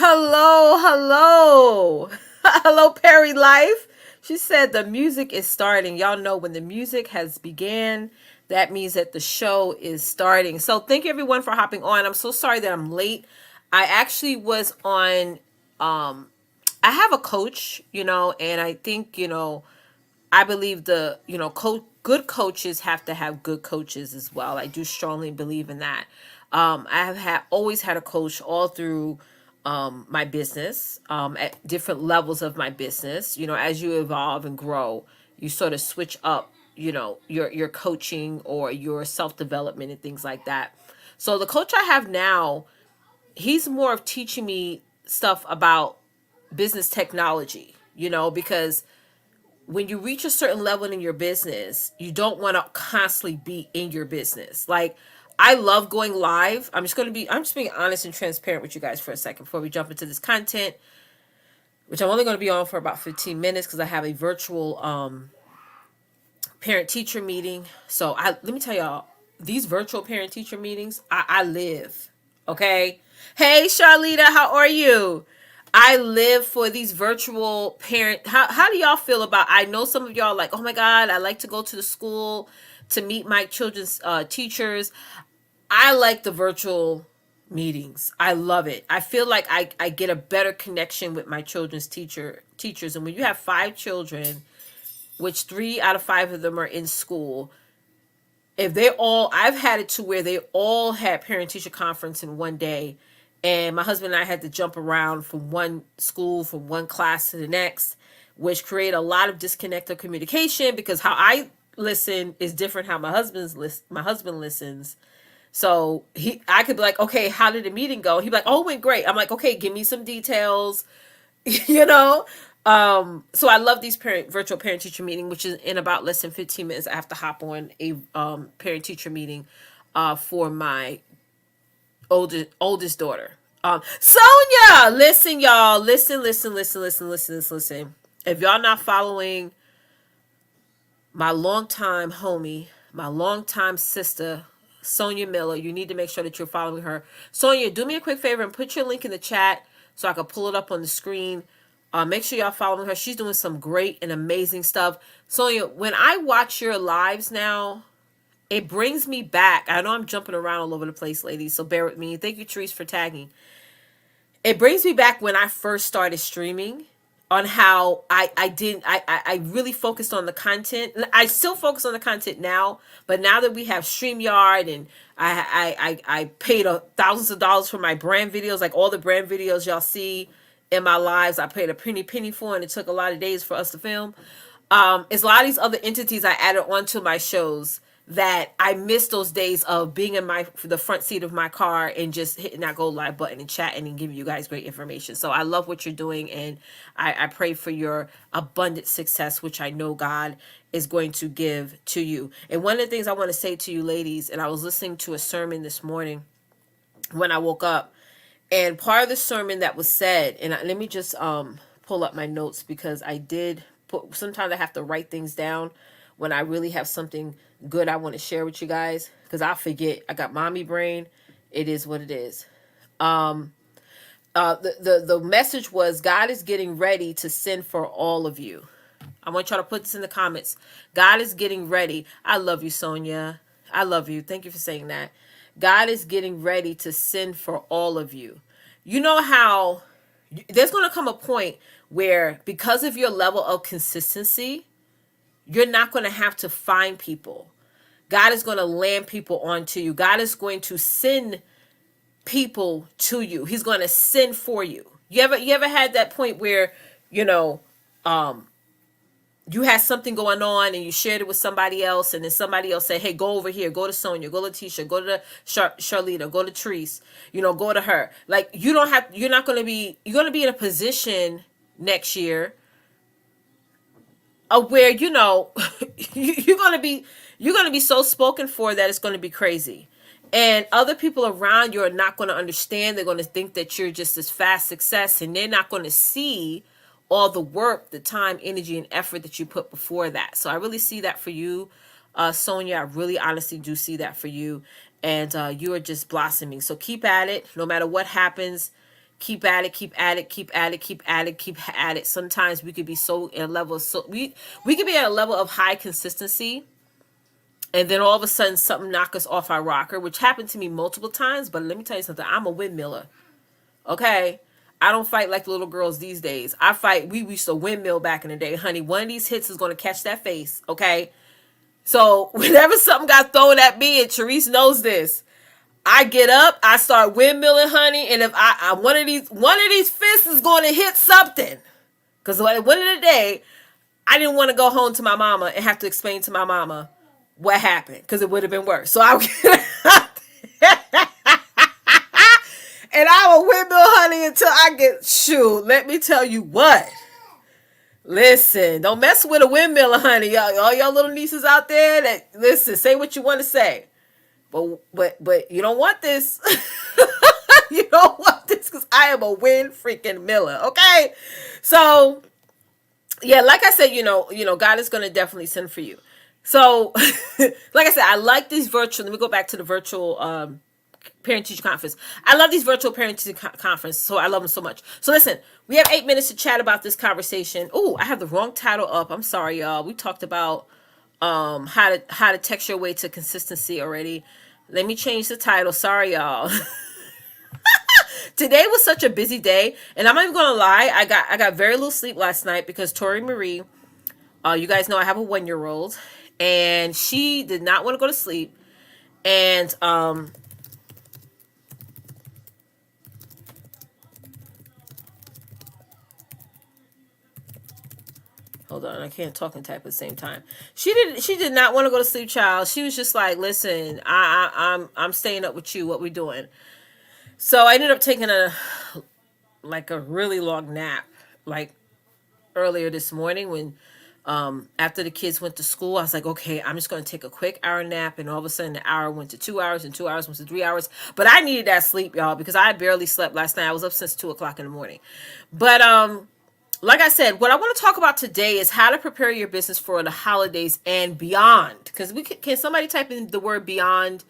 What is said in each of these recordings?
Hello, hello. Hello, Perry Life. She said the music is starting. Y'all know when the music has began, that means that the show is starting. So thank you everyone for hopping on. I'm so sorry that I'm late. I actually was on I have a coach, and I think, I believe good coaches have to have good coaches as well. I do strongly believe in that. I have always had a coach all through my business, at different levels of my business. As you evolve and grow, you sort of switch up, your coaching or your self development and things like that. So the coach I have now, he's more of teaching me stuff about business technology, because when you reach a certain level in your business, you don't want to constantly be in your business. Like, I love going live. I'm just being honest and transparent with you guys for a second before we jump into this content, which I'm only going to be on for about 15 minutes because I have a virtual parent teacher meeting. So let me tell y'all, these virtual parent teacher meetings, I live. Okay. Hey, Charlita, how are you? I live for these virtual parent. How do y'all feel about? I know some of y'all like, oh my God, I like to go to the school to meet my children's teachers. I like the virtual meetings. I love it. I feel like I get a better connection with my children's teachers. And when you have 5 children, which 3 out of 5 of them are in school, if they all, I've had it to where they all had parent teacher conference in one day, and my husband and I had to jump around from one school, from one class to the next, which create a lot of disconnect of communication because how I listen is different how my husband listens. So I could be like, okay, how did the meeting go? He'd be like, oh, it went great. I'm like, okay, give me some details. you know so I love these virtual parent teacher meeting, which is in about less than 15 minutes. I have to hop on a parent teacher meeting for my oldest daughter. Sonia, listen, y'all, listen. If y'all not following my longtime homie, my longtime sister, Sonia Miller, you need to make sure that you're following her. Sonia, do me a quick favor and put your link in the chat so I can pull it up on the screen. Make sure y'all following her. She's doing some great and amazing stuff. Sonia, when I watch your lives now, it brings me back. I know I'm jumping around all over the place, ladies, so bear with me. Thank you, Therese, for tagging. It brings me back when I first started streaming, on how I really focused on the content. I still focus on the content now, but now that we have StreamYard and I paid thousands of dollars for my brand videos, like all the brand videos y'all see in my lives, I paid a penny for, and it took a lot of days for us to film. It's a lot of these other entities I added onto my shows that I miss those days of being in the front seat of my car and just hitting that go live button and chatting and giving you guys great information. So I love what you're doing, and I pray for your abundant success, which I know God is going to give to you. And one of the things I want to say to you ladies, and I was listening to a sermon this morning when I woke up, and part of the sermon that was said, and let me just pull up my notes because I did put, sometimes I have to write things down when I really have something good I want to share with you guys, because I forget. I got mommy brain. It is what it is. The message was, God is getting ready to send for all of you. I want y'all to put this in the comments. God is getting ready. I love you, Sonia. I love you. Thank you for saying that. God is getting ready to send for all of you. You know how there's going to come a point where, because of your level of consistency, you're not going to have to find people. God is going to land people onto you. God is going to send people to you. He's going to send for you. You ever had that point where, you know, you had something going on and you shared it with somebody else, and then somebody else said, hey, go over here, go to Sonia, go to Letitia, go to Charlita, go to Therese, go to her. Like, you're not going to be, you're going to be in a position next year where you're gonna be so spoken for that it's gonna be crazy, and other people around you are not gonna understand. They're gonna think that you're just this fast success, and they're not gonna see all the work, the time, energy, and effort that you put before that. So I really see that for you, Sonia. I really honestly do see that for you, and you are just blossoming. So keep at it, no matter what happens. keep at it, keep at it, keep at it, keep at it, keep at it. Sometimes we could be so in a level, so we could be at a level of high consistency, and then all of a sudden something knock us off our rocker, which happened to me multiple times. But let me tell you something, I'm a windmiller. Okay, I don't fight like the little girls these days. I fight. We used to windmill back in the day, honey. One of these hits is going to catch that face. Okay, so whenever something got thrown at me, and Therese knows this, I get up, I start windmilling, honey, and if I one of these fists is going to hit something, because at the end of the day, I didn't want to go home to my mama and have to explain to my mama what happened, because it would have been worse. So I would get out there, and I will windmill, honey, until I get, shoot, let me tell you what. Listen, don't mess with a windmiller, honey. All y'all little nieces out there that, listen, say what you want to say. But you don't want this. You don't want this, because I am a wind freaking miller. Okay. So yeah, like I said, God is going to definitely send for you. So like I said, I like these virtual, let me go back to the virtual, parent teacher conference. I love these virtual parent teacher conference. So I love them so much. So listen, we have 8 minutes to chat about this conversation. Oh, I have the wrong title up. I'm sorry, y'all. We talked about, how to text your way to consistency already. Let me change the title. Sorry, y'all. Today was such a busy day, and I'm not even gonna lie. I got very little sleep last night because Tori Marie, you guys know I have a 1-year-old, and she did not want to go to sleep, and hold on, I can't talk and type at the same time. She did not want to go to sleep, child. She was just like, listen, I'm staying up with you. What we doing? So I ended up taking a really long nap, like earlier this morning when after the kids went to school. I was like, okay, I'm just going to take a quick hour nap, and all of a sudden the hour went to 2 hours, and 2 hours went to 3 hours. But I needed that sleep, y'all, because I barely slept last night. I was up since 2 o'clock in the morning. But like I said, what I want to talk about today is how to prepare your business for the holidays and beyond. Because can somebody type in the word beyond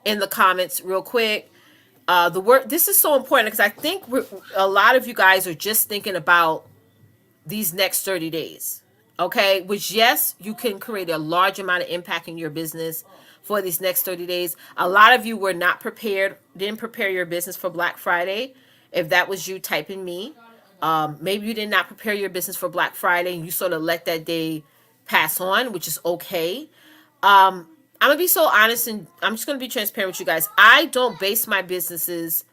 in the comments real quick? The word, this is so important, because I think a lot of you guys are just thinking about these next 30 days. Okay, which, yes, you can create a large amount of impact in your business for these next 30 days. A lot of you were not prepared, didn't prepare your business for Black Friday. If that was you, type in me. Maybe you did not prepare your business for Black Friday and you sort of let that day pass on, which is okay. I'm going to be so honest, and I'm just going to be transparent with you guys. I don't base my businesses,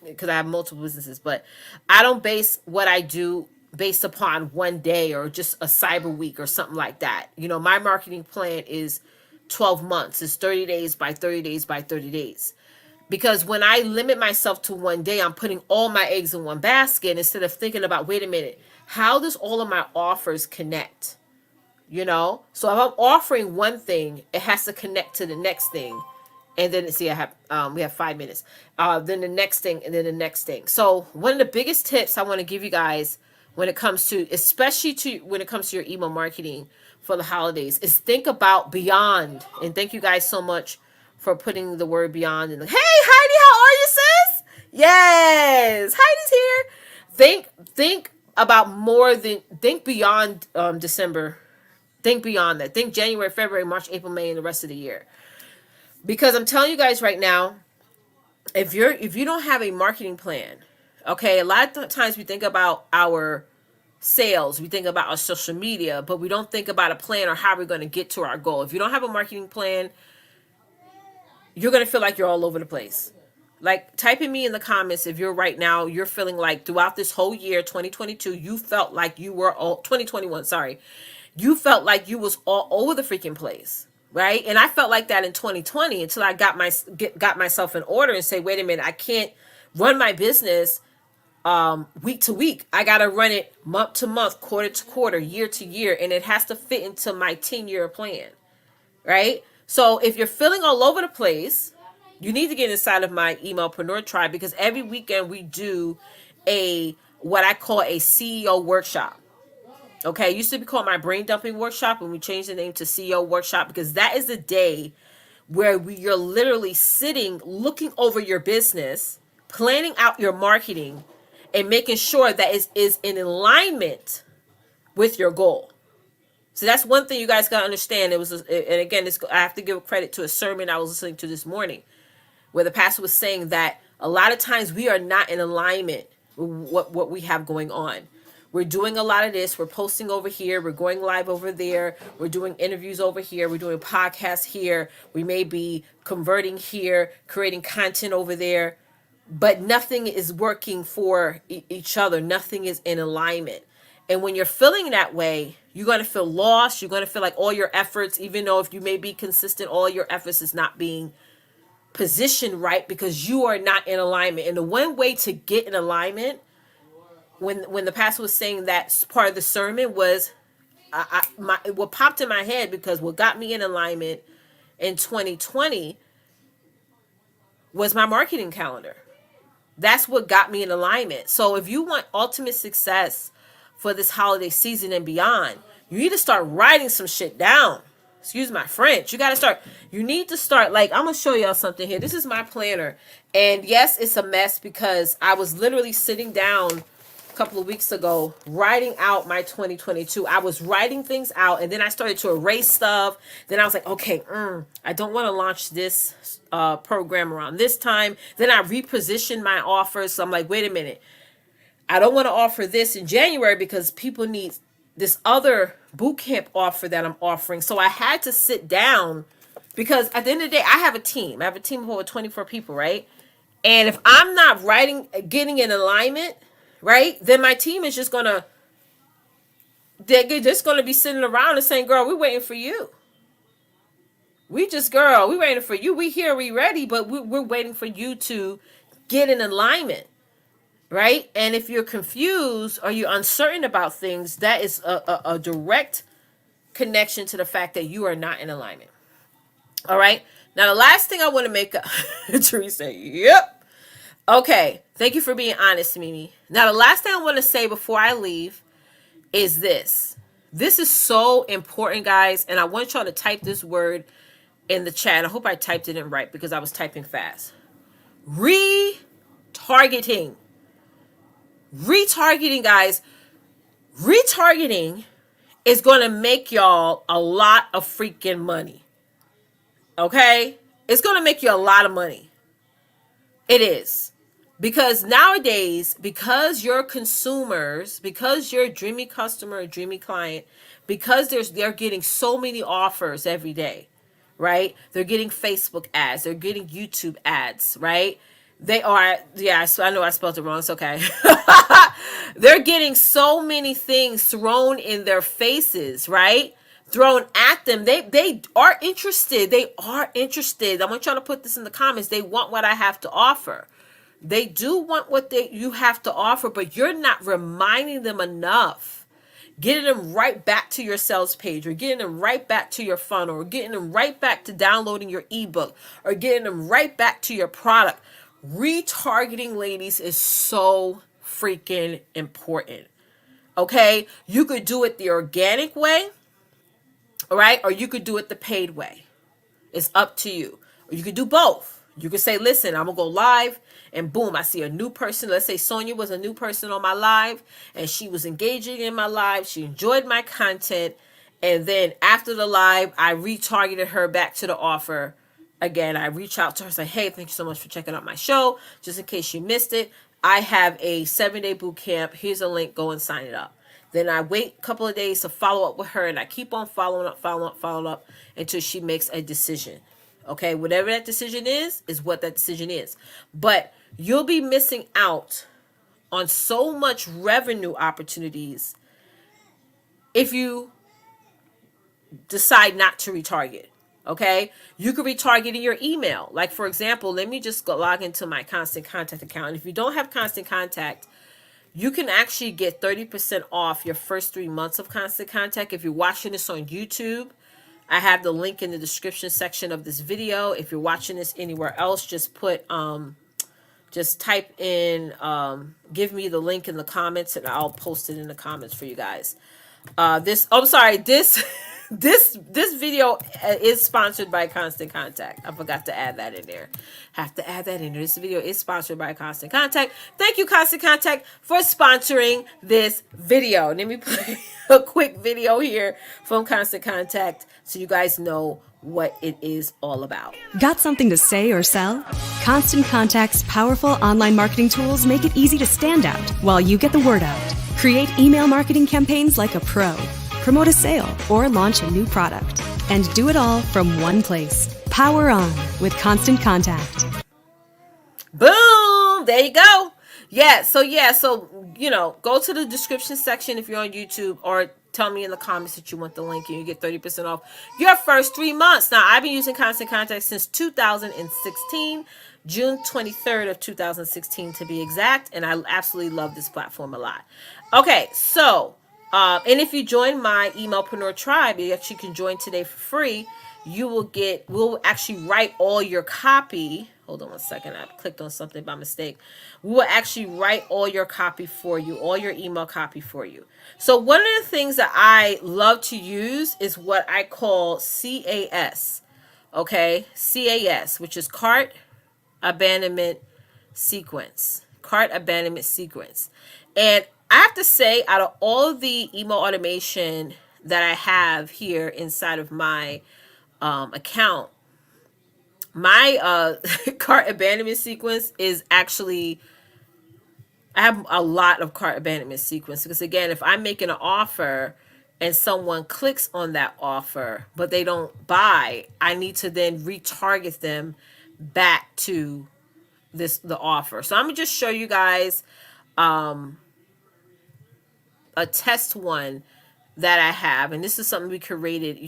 because I have multiple businesses, but I don't base what I do based upon one day or just a cyber week or something like that. My marketing plan is 12 months. It's 30 days by 30 days by 30 days. Because when I limit myself to one day, I'm putting all my eggs in one basket instead of thinking about, wait a minute, how does all of my offers connect? So if I'm offering one thing, it has to connect to the next thing. And then we have 5 minutes. Then the next thing, and then the next thing. So one of the biggest tips I want to give you guys when it comes to, when it comes to your email marketing for the holidays, is think about beyond. And thank you guys so much for putting the word beyond in the, hey Heidi, how are you, sis? Yes, Heidi's here. Think about think beyond December. Think beyond that. Think January, February, March, April, May, and the rest of the year. Because I'm telling you guys right now, if you don't have a marketing plan, okay, a lot of times we think about our sales, we think about our social media, but we don't think about a plan or how we're going to get to our goal. If you don't have a marketing plan, you're going to feel like you're all over the place. Like, type in me in the comments if you're feeling like throughout this whole year, 2022, you felt like you were 2021, sorry. You felt like you was all over the freaking place, right? And I felt like that in 2020 until I got myself in order and say, wait a minute, I can't run my business week to week. I got to run it month to month, quarter to quarter, year to year, and it has to fit into my 10-year plan, right? So if you're feeling all over the place, you need to get inside of my Emailpreneur Tribe, because every weekend we do what I call a CEO workshop. Okay, it used to be called my brain dumping workshop, and we changed the name to CEO workshop, because that is the day where you're literally sitting, looking over your business, planning out your marketing, and making sure that it is in alignment with your goal. So that's one thing you guys got to understand. And again, I have to give credit to a sermon I was listening to this morning, where the pastor was saying that a lot of times we are not in alignment with what we have going on. We're doing a lot of this. We're posting over here. We're going live over there. We're doing interviews over here. We're doing podcasts here. We may be converting here, creating content over there, but nothing is working for each other. Nothing is in alignment. And when you're feeling that way, you're going to feel lost. You're going to feel like all your efforts, even though if you may be consistent, all your efforts is not being positioned right because you are not in alignment. And the one way to get in alignment, when the pastor was saying that part of the sermon, was what popped in my head, because what got me in alignment in 2020 was my marketing calendar. That's what got me in alignment. So if you want ultimate success for this holiday season and beyond, you need to start writing some shit down. Excuse my French. You need to start, like, I'm going to show y'all something here. This is my planner. And yes, it's a mess because I was literally sitting down a couple of weeks ago writing out my 2022. I was writing things out, and then I started to erase stuff. Then I was like, okay, I don't want to launch this program around this time. Then I repositioned my offers. So I'm like, wait a minute. I don't want to offer this in January because people need this other boot camp offer that I'm offering. So I had to sit down, because at the end of the day, I have a team. I have a team of over 24 people, right? And if I'm not getting in alignment, right, then my team is just they're just going to be sitting around and saying, girl, we're waiting for you. We waiting for you. We here, we ready, but we're waiting for you to get in alignment. Right? And if you're confused or you're uncertain about things, that is a direct connection to the fact that you are not in alignment. All right. Now, the last thing I want to make up, Teresa, yep. Okay. Thank you for being honest, Mimi. Now, the last thing I want to say before I leave is this. This is so important, guys. And I want y'all to type this word in the chat. I hope I typed it in right because I was typing fast. Retargeting. Retargeting, guys. Retargeting is going to make y'all a lot of freaking money. Okay? It's going to make you a lot of money. It is. Because nowadays, because your consumers, because your dreamy customer, dreamy client, because they're getting so many offers every day, right? They're getting Facebook ads. They're getting YouTube ads, right? They are, yeah, I know I spelled it wrong. It's okay. They're getting so many things thrown in their faces, right? Thrown at them. They are interested. They are interested. I want y'all to put this in the comments. They want what I have to offer. They do want what you have to offer, but you're not reminding them enough. Getting them right back to your sales page, or getting them right back to your funnel, or getting them right back to downloading your ebook, or getting them right back to your product. Retargeting, ladies, is so freaking important. Okay? You could do it the organic way, all right? Or you could do it the paid way. It's up to you. Or you could do both. You could say, listen, I'm going to go live, and boom, I see a new person. Let's say Sonia was a new person on my live, and she was engaging in my live. She enjoyed my content. And then after the live, I retargeted her back to the offer. Again, I reach out to her, say, hey, thank you so much for checking out my show. Just in case you missed it, I have a 7-day boot camp. Here's a link. Go and sign it up. Then I wait a couple of days to follow up with her, and I keep on following up until she makes a decision. Okay, whatever that decision is what that decision is. But you'll be missing out on so much revenue opportunities if you decide not to retarget. Okay, you could retarget in your email. Like, for example, let me just log into my Constant Contact account. And if you don't have Constant Contact, you can actually get 30% off your first 3 months of Constant Contact. If you're watching this on YouTube, I have the link in the description section of this video. If you're watching this anywhere else, just type in, give me the link in the comments, and I'll post it in the comments for you guys. This this video is sponsored by Constant Contact. I forgot to add that in there. Have to add that in there. This video is sponsored by Constant Contact. Thank you, Constant Contact, for sponsoring this video. Let me play a quick video here from Constant Contact so you guys know what it is all about. Got something to say or sell? Constant Contact's powerful online marketing tools make it easy to stand out while you get the word out. Create email marketing campaigns like a pro, promote a sale, or launch a new product. And do it all from one place. Power on with Constant Contact. Boom! There you go. So go to the description section if you're on YouTube, or tell me in the comments that you want the link and you get 30% off your first 3 months. Now, I've been using Constant Contact since 2016, June 23rd of 2016 to be exact, and I absolutely love this platform a lot. Okay, so, and if you join my Emailpreneur Tribe, you actually can join today for free. We'll actually write all your copy. Hold on one second. I clicked on something by mistake. We will actually write all your copy for you, all your email copy for you. So one of the things that I love to use is what I call CAS. Okay, CAS, which is Cart Abandonment Sequence. Cart Abandonment Sequence. And I have to say, out of all of the email automation that I have here inside of my account, my cart abandonment sequence is actually, I have a lot of cart abandonment sequence, because again, if I'm making an offer and someone clicks on that offer but they don't buy, I need to then retarget them back to the offer. So I'm gonna just show you guys a test one that I have, and this is something we created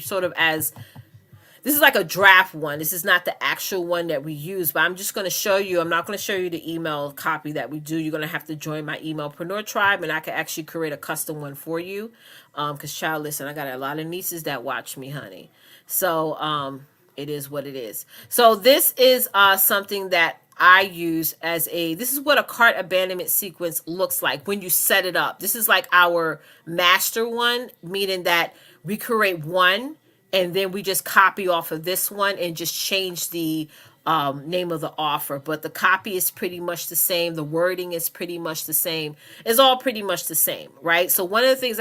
this is like a draft one. This is not the actual one that we use, but I'm just going to show you. I'm not going to show you the email copy that we do. You're going to have to join my Emailpreneur Tribe, and I can actually create a custom one for you. Because, child, listen, I got a lot of nieces that watch me, honey. So it is what it is. So this is something that I use this is what a cart abandonment sequence looks like when you set it up. This is like our master one, meaning that we create one, and then we just copy off of this one and just change the name of the offer. But the copy is pretty much the same. The wording is pretty much the same. It's all pretty much the same, right? So one of the things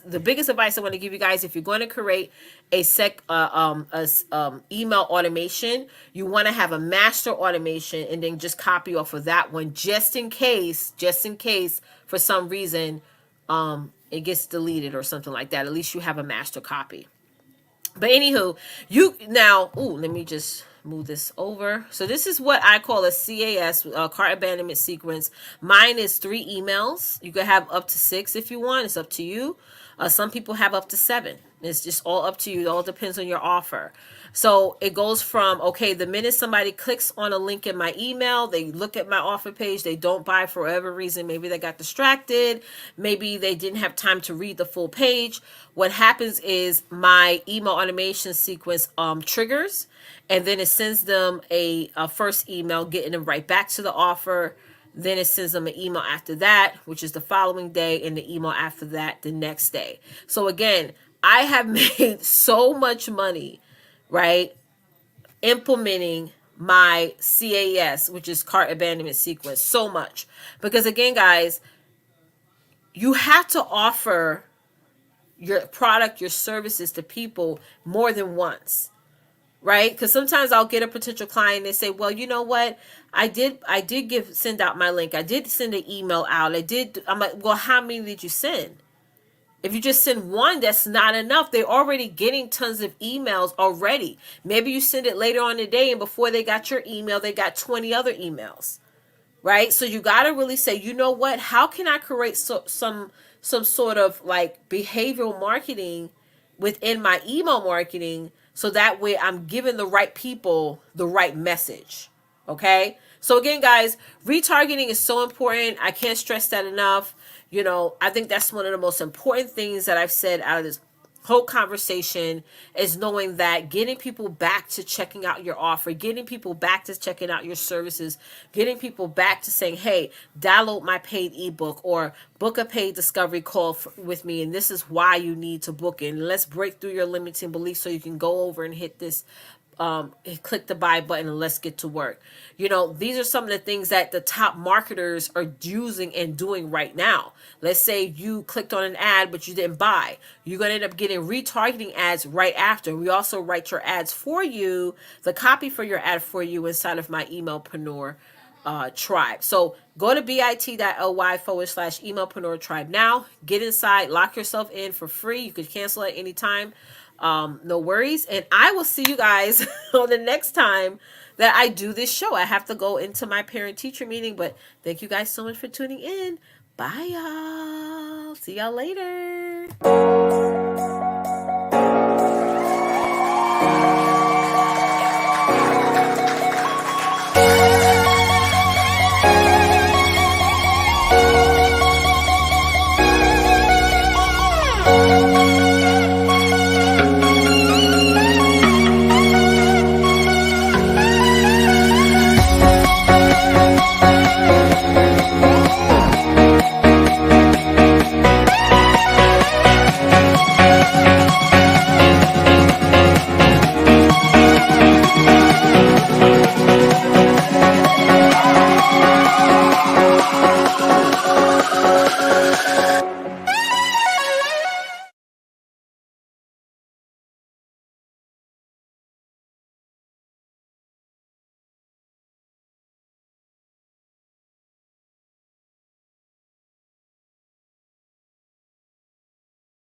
the biggest advice I want to give you guys, if you're going to create email automation, you want to have a master automation and then just copy off of that one, just in case for some reason it gets deleted or something like that. At least you have a master copy. But anywho, let me just move this over. So this is what I call a CAS, cart abandonment sequence. Mine is 3 emails. You could have up to 6 if you want. It's up to you. Some people have up to 7. It's just all up to you. It all depends on your offer. So it goes from, okay, the minute somebody clicks on a link in my email, they look at my offer page, they don't buy for whatever reason. Maybe they got distracted. Maybe they didn't have time to read the full page. What happens is my email automation sequence triggers, and then it sends them a first email getting them right back to the offer. Then it sends them an email after that, which is the following day, and the email after that the next day. So again, I have made so much money, right, implementing my CAS, which is cart abandonment sequence, so much. Because again, guys, you have to offer your product, your services to people more than once, right? Because sometimes I'll get a potential client and they say, well, you know what? I did send out my link. I did send an email out. I'm like, well, how many did you send? If you just send one, that's not enough. They're already getting tons of emails already. Maybe you send it later on in the day, and before they got your email, they got 20 other emails, right? So you got to really say, you know what? How can I create some sort of like behavioral marketing within my email marketing, so that way I'm giving the right people the right message, okay? So again, guys, retargeting is so important. I can't stress that enough. I think that's one of the most important things that I've said out of this whole conversation is knowing that getting people back to checking out your offer, getting people back to checking out your services, getting people back to saying, hey, download my paid ebook or book a paid discovery call with me. And this is why you need to book it. And let's break through your limiting beliefs so you can go over and hit this click the buy button and let's get to work. You know, these are some of the things that the top marketers are using and doing right now. Let's say you clicked on an ad, but you didn't buy. You're going to end up getting retargeting ads right after. We also write your ads for you, the copy for your ad for you inside of my Emailpreneur tribe. So go to bit.ly/Emailpreneur tribe now. Get inside, lock yourself in for free. You could cancel at any time. No worries. And I will see you guys on the next time that I do this show. I have to go into my parent teacher meeting, but thank you guys so much for tuning in. Bye, y'all. See y'all later.